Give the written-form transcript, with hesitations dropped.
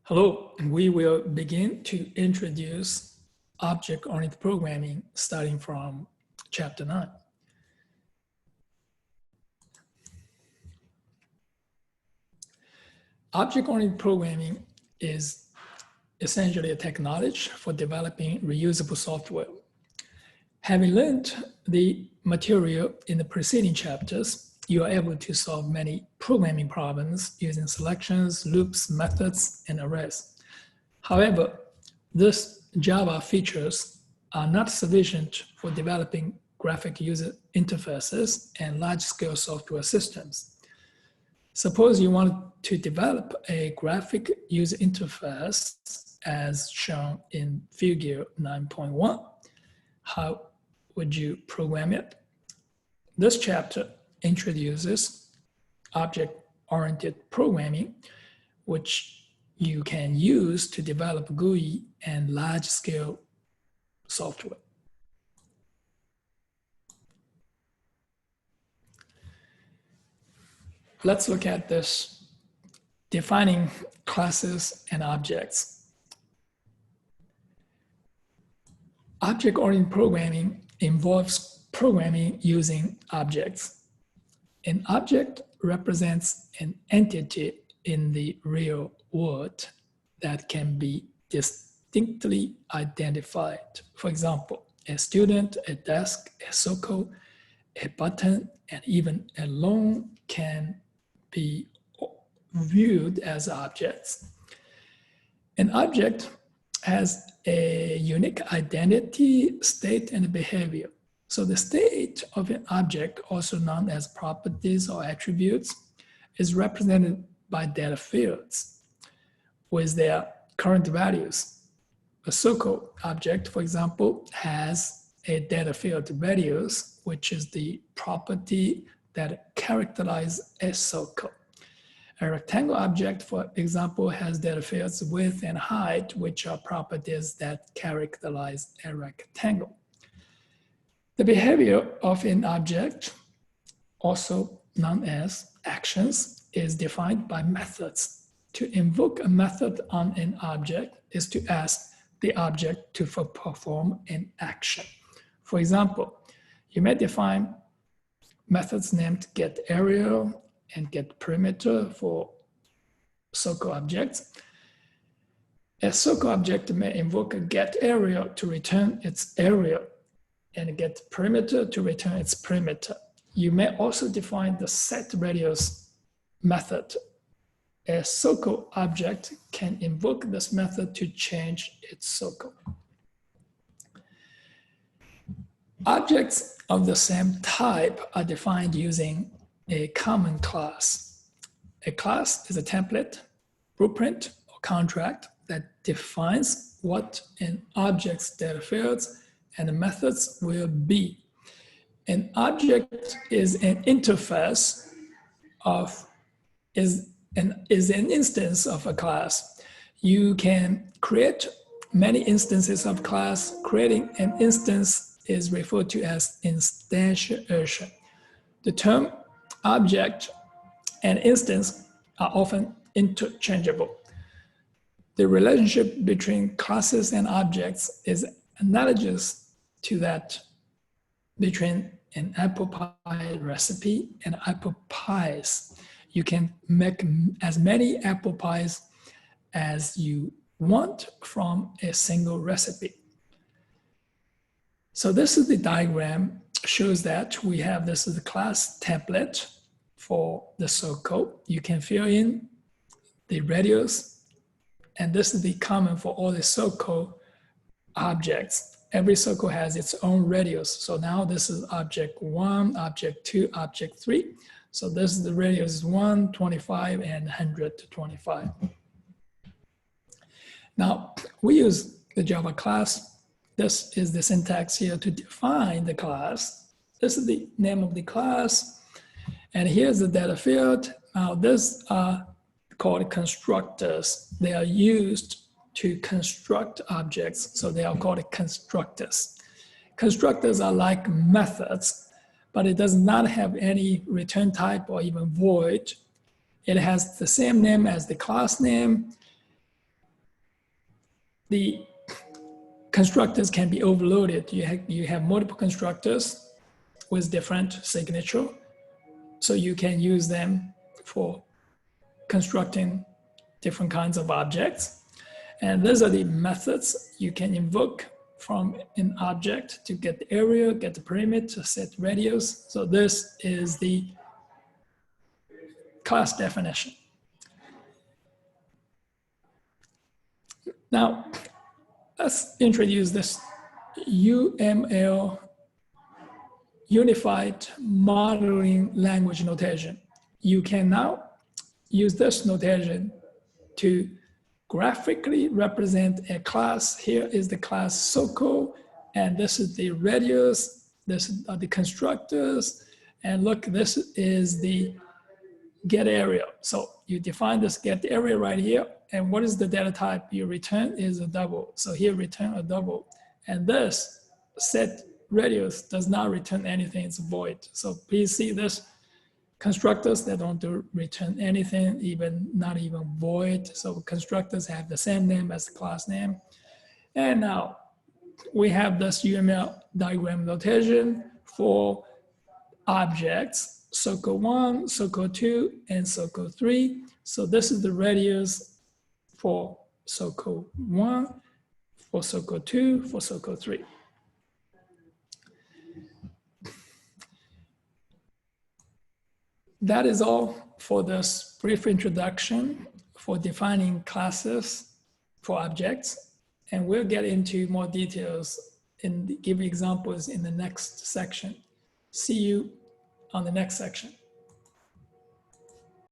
Hello, we will begin to introduce object-oriented programming starting from chapter 9. Object-oriented programming is essentially a technology for developing reusable software. Having learned the material in the preceding chapters, you are able to solve many programming problems using selections, loops, methods, and arrays. However, these Java features are not sufficient for developing graphic user interfaces and large-scale software systems. Suppose you want to develop a graphic user interface as shown in figure 9.1. How would you program it? This chapter introduces object-oriented programming, which you can use to develop GUI and large-scale software. Let's look at this, defining classes and objects. Object-oriented programming involves programming using objects. An object represents an entity in the real world that can be distinctly identified. For example, a student, a desk, a circle, a button, and even a loan can be viewed as objects. An object has a unique identity, state, and behavior. So the state of an object, also known as properties or attributes, is represented by data fields with their current values. A circle object, for example, has a data field values, which is the property that characterizes a circle. A rectangle object, for example, has data fields width and height, which are properties that characterize a rectangle. The behavior of an object, also known as actions, is defined by methods. To invoke a method on an object is to ask the object to perform an action. For example, you may define methods named getArea and getPerimeter for circle objects. A circle object may invoke a getArea to return its area and getPerimeter to return its perimeter. You may also define the setRadius method. A circle object can invoke this method to change its circle. Objects of the same type are defined using a common class. A class is a template, blueprint, or contract that defines what an object's data fields and the methods will be. An object is an interface of, is an instance of a class. You can create many instances of class. Creating an instance is referred to as instantiation. The term object and instance are often interchangeable. The relationship between classes and objects is analogous to that between an apple pie recipe and apple pies. You can make as many apple pies as you want from a single recipe. So this is the diagram, shows that we have, this is the class template for the circle. You can fill in the radius, and this is the common for all the circle objects. Every circle has its own radius. So now this is object 1, object 2, object 3. So this is the radius 1, 25, and 125. Now, we use the Java class. This is the syntax here to define the class. This is the name of the class. And here's the data field. Now, these are called constructors. They are used to construct objects, so they are called constructors. Constructors are like methods, but it does not have any return type or even void. It has the same name as the class name, the constructors can be overloaded. You have multiple constructors with different signature. So you can use them for constructing different kinds of objects. And these are the methods you can invoke from an object to get the area, get the perimeter, set radius. So this is the class definition. Now, let's introduce this UML, Unified Modeling Language Notation. You can now use this notation to graphically represent a class. Here is the class SOCO, and this is the radius, this are the constructors, and look, this is the get area. So you define this get area right here, and what is the data type you return is a double. So here return a double, and this set radius does not return anything, it's void. So please see this constructors that don't return anything, not even void. So constructors have the same name as the class name. And now we have this UML diagram notation for objects, SOCO 1, SOCO 2, and SOCO 3. So this is the radius for SOCO 1, for SOCO 2, for SOCO 3. That is all for this brief introduction for defining classes for objects. And we'll get into more details and give examples in the next section. See you on the next section.